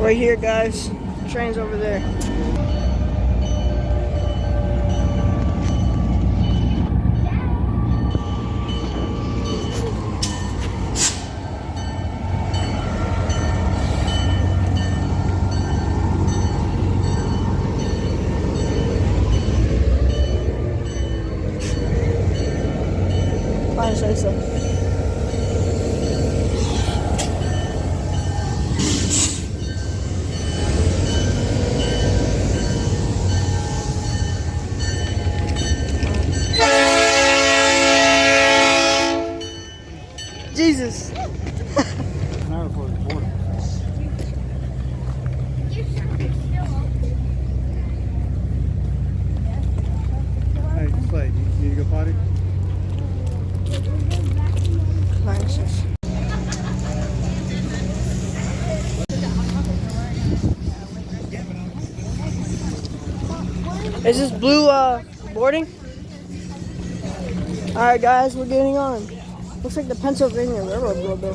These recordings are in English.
Right here, guys. Train's over there. Fine, say so. Jesus. Hey, Slade, you need to go potty? Nice. Is this blue boarding? Alright guys, we're getting on. Looks like the Pennsylvania Railroad logo.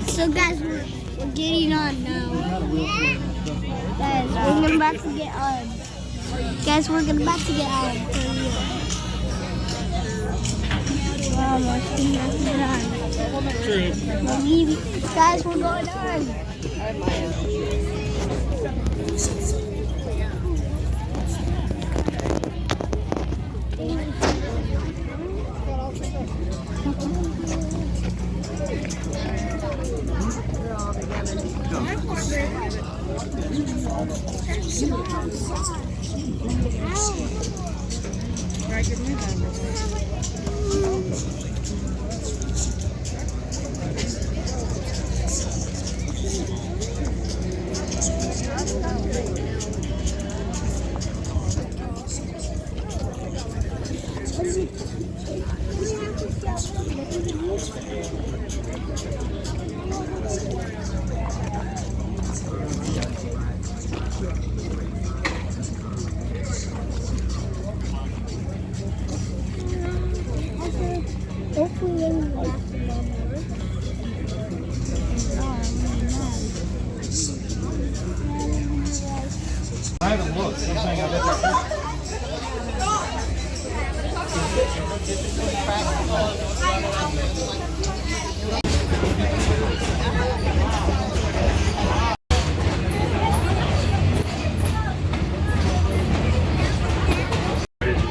So guys, we're getting on now. Guys, we're about to get on. Guys, we're about to get on. Wow, we're about to get on. Guys, we're going on. I haven't looked. I'm saying I bet that.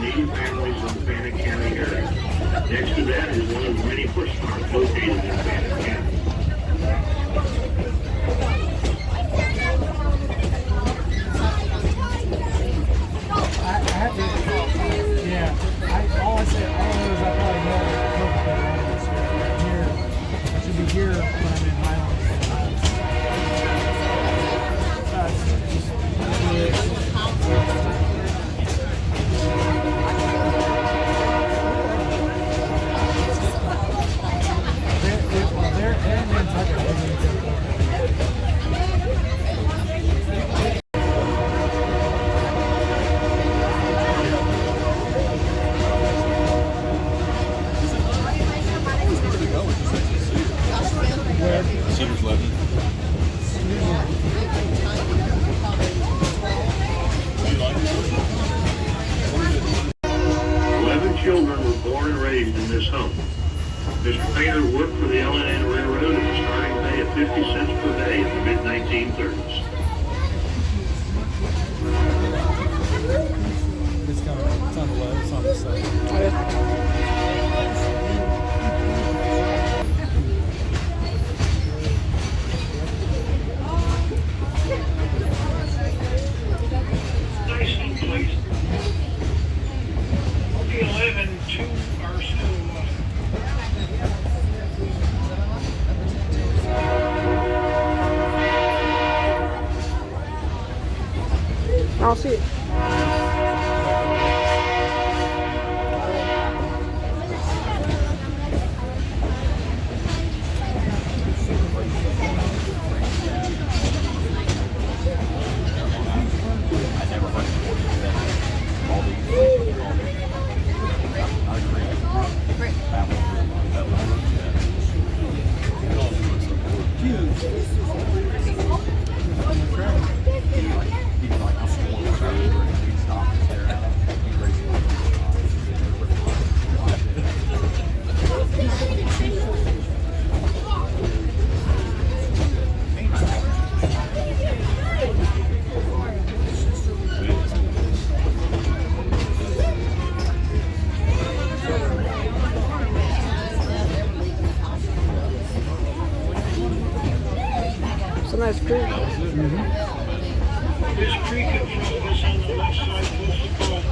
Native families in the Bannock County area. Next to that is one of the many push parks located in Bannock County. All I know is I probably know it perfectly. Here, I should be here when I'm in Highlands. They're in Nantucket. Cedars Levy. 11 children were born and raised in this home. Mr. Painter worked for the L&N Railroad at a starting pay of 50 cents per day in the mid-1930s. It's on the left, it's on the side. Nice place. The 11 two are still I'll see it. nice creek. This creek in front of us on the left side was called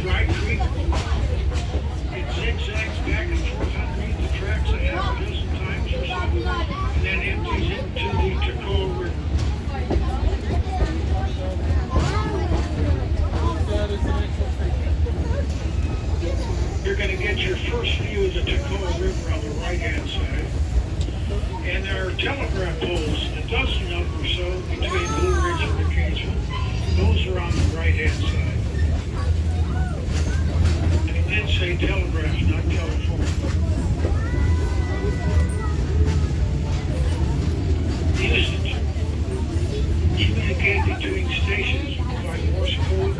Dry Creek. It zigzags back and forth underneath the tracks a half a dozen times or so, and then empties into the Toccoa River. You're going to get your first view of the Toccoa River on the right-hand side. And there are telegraph poles, a dozen of them or so, between Blue Ridge and McCaysville. Those are on the right-hand side. And it did say telegraph, not telephone. Used it to communicate between stations by Morse code.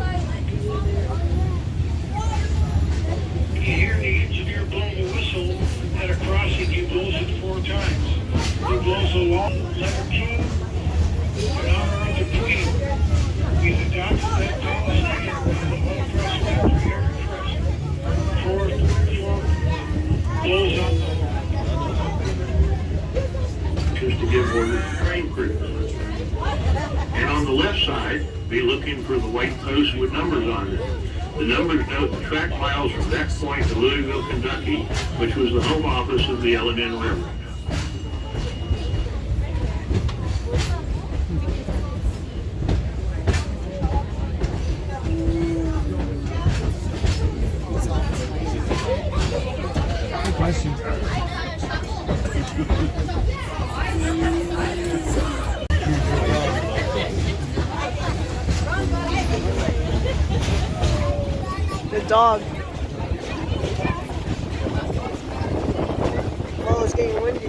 You hear the engineer blow the whistle at a crossing, he blows it 4 times. He blows a long letter Q in honor of the Queen. We've adopted that policy all across country, every press. 4 blows on the horn. Just to give orders to train crews. And on the left side, be looking for the white posts with numbers on them. The numbers note the track miles from that point to Louisville, Kentucky, which was the home office of the L&N Railroad. Good question. The dog. Oh, it's getting windy.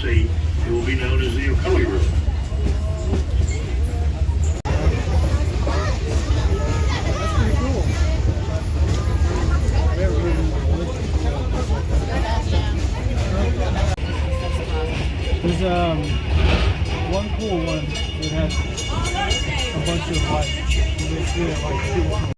It will be known as the Ocoee River. That's pretty cool. There's one cool one that has a bunch of lights. They do it like 2.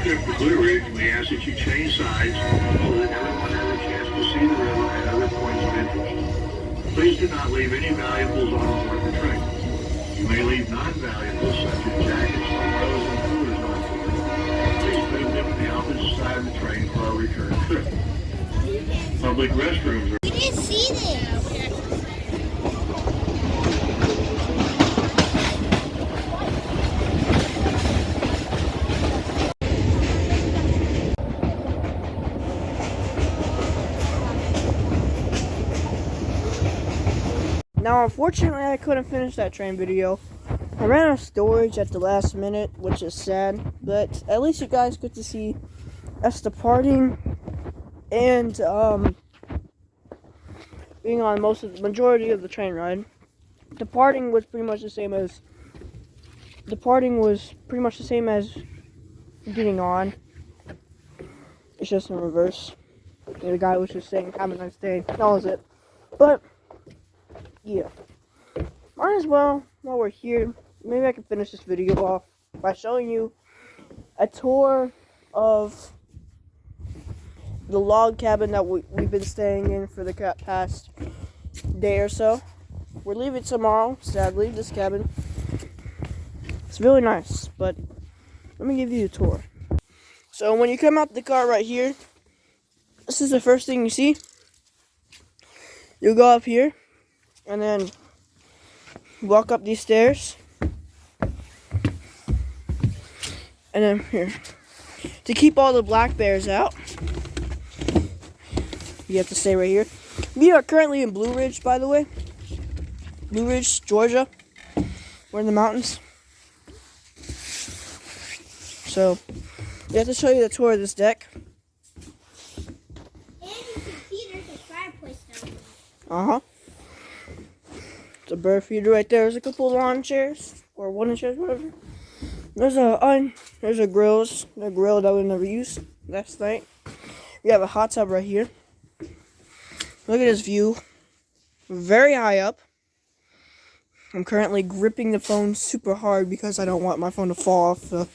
Trip to Blue Ridge, we ask that you change sides so that everyone has a chance to see the river and other points of interest. Please do not leave any valuables on board the train. You may leave non-valuables such as jackets, umbrellas, and coolers on board. Please move them to the opposite side of the train for our return trip. Public restrooms are... We didn't see this. Now, unfortunately, I couldn't finish that train video. I ran out of storage at the last minute, which is sad. But at least you guys get to see us departing. And, being on the majority of the train ride. Departing was pretty much the same as getting on. It's just in reverse. The guy was just saying, "Have a nice day." That was it. But yeah, might as well, while we're here, maybe I can finish this video off by showing you a tour of the log cabin that we've been staying in for the past day or so. We're leaving tomorrow, sadly, this cabin. It's really nice, but let me give you a tour. So when you come out the car right here, this is the first thing you see. You'll go up here, and then walk up these stairs. And then here. To keep all the black bears out, you have to stay right here. We are currently in Blue Ridge, by the way. Blue Ridge, Georgia. We're in the mountains. So, we have to show you the tour of this deck. And you can see there's a fireplace down there. Uh-huh. It's a bird feeder right there. There's a couple of lawn chairs, or wooden chairs, whatever. There's a grill that we never used last night. We have a hot tub right here. Look at this view. Very high up. I'm currently gripping the phone super hard because I don't want my phone to fall off the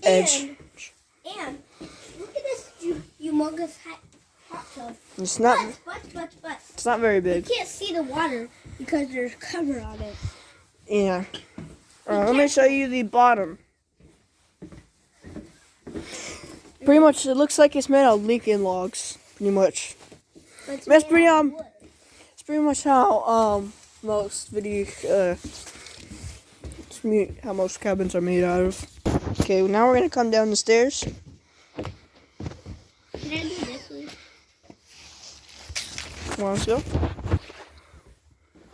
edge. And look at this humongous hot tub. It's not. But. It's not very big. You can't see the water because there's cover on it. Yeah. Let me show you the bottom. Pretty much, it looks like it's made out of Lincoln logs. Pretty much. That's pretty It's pretty much how most how most cabins are made out of. Okay, now we're gonna come down the stairs. Can I do this one? Come on, let's go.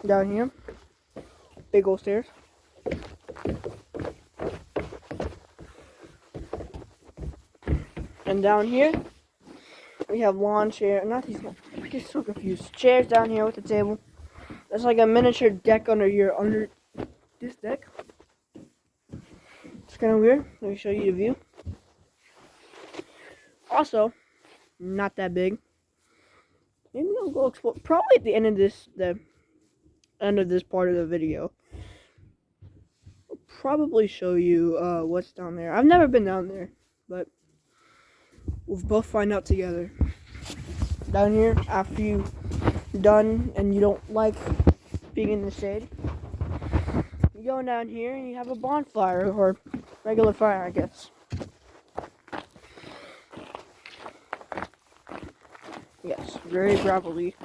Down here. Big old stairs. And down here, we have lawn chair. Not these. I get so confused. Chairs down here with the table. There's like a miniature deck under this deck. It's kind of weird. Let me show you the view. Also, not that big. Maybe I'll go explore. Probably at the end of this part of the video. I'll probably show you what's down there. I've never been down there, but we'll both find out together. Down here, after you've done and you don't like being in the shade, you go down here and you have a bonfire, or regular fire, I guess. Yes, very gravelly.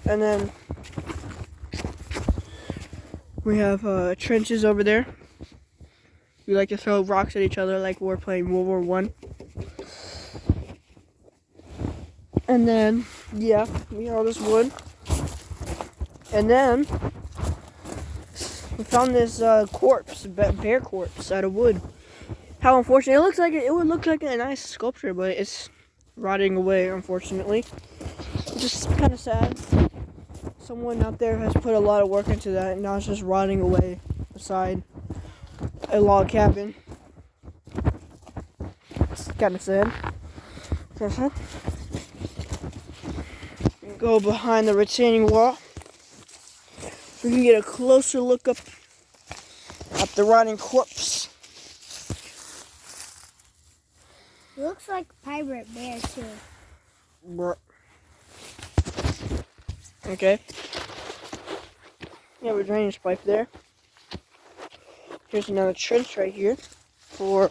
And then we have trenches over there. We like to throw rocks at each other like we're playing World War I. And then, yeah, we have all this wood. And then, we found this corpse, bear corpse out of wood. How unfortunate. It would look like a nice sculpture, but it's rotting away, unfortunately. Which is kind of sad. Someone out there has put a lot of work into that, and now it's just rotting away beside a log cabin. It's kind of sad. Go behind the retaining wall. We can get a closer look up at the rotting corpse. It looks like a pirate bear too. Okay. You have a drainage pipe there. Here's another trench right here for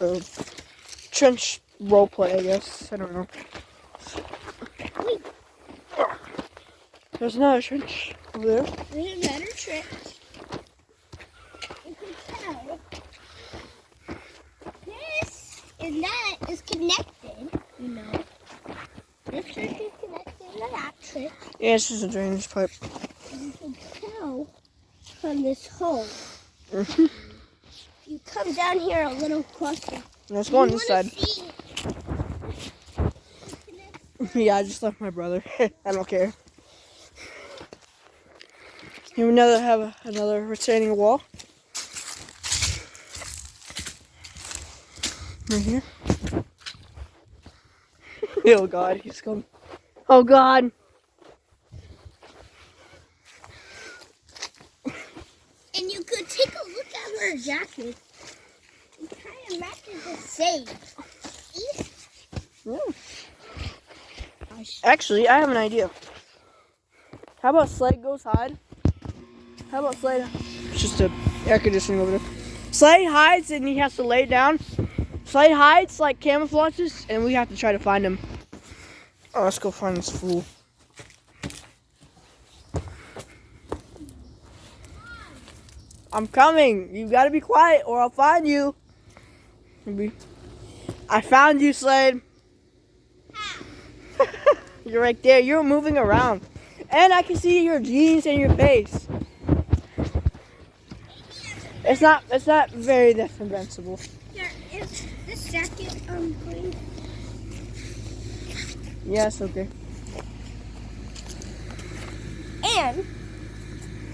trench roleplay, I guess. I don't know. There's another trench over there. There's another trench. You can tell this and that is connected, you know. This trench is connected to that trench. Yeah, it's just a drainage pipe. You can tell from this hole. Mm-hmm. You come down here a little closer. Let's go on this side. See. Yeah, I just left my brother. I don't care. Here we now have another retaining wall. Right here. Oh God, he's coming. Oh God. And you could take a look at her jacket. It kind of matches the same. Yeah. Actually, I have an idea. How about Slade goes hide? How about Slade? It's just a air conditioning over there. Slade hides and he has to lay down. Slade hides, like camouflages, and we have to try to find him. Oh, let's go find this fool. I'm coming. You gotta be quiet or I'll find you. I found you, Slade. You're right there. You're moving around. And I can see your jeans and your face. It's not very defensible. Here, is this jacket clean? Yes, okay. And,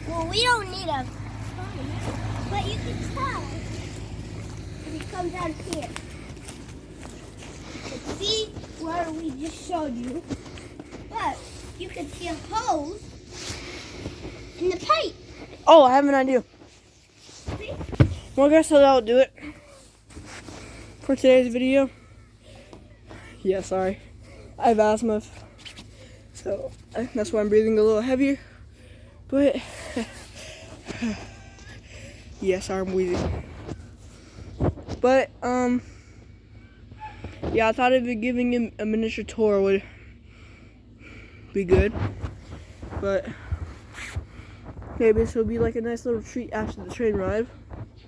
well, we don't need a phone, but you can tell if you come down here. See where we just showed you, but you can see a hose in the pipe. Oh, I have an idea. See? Well, I guess that'll do it for today's video. Yeah, sorry. I have asthma, so that's why I'm breathing a little heavier. But yeah, sorry, I'm wheezing. But yeah, I thought if giving him a miniature tour would be good. But maybe this will be like a nice little treat after the train ride.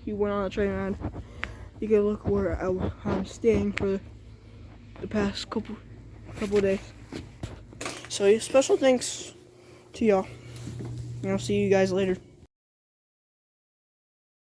You went on a train ride. You can look where I'm staying for the past couple of days. So yeah, special thanks to y'all. And I'll see you guys later.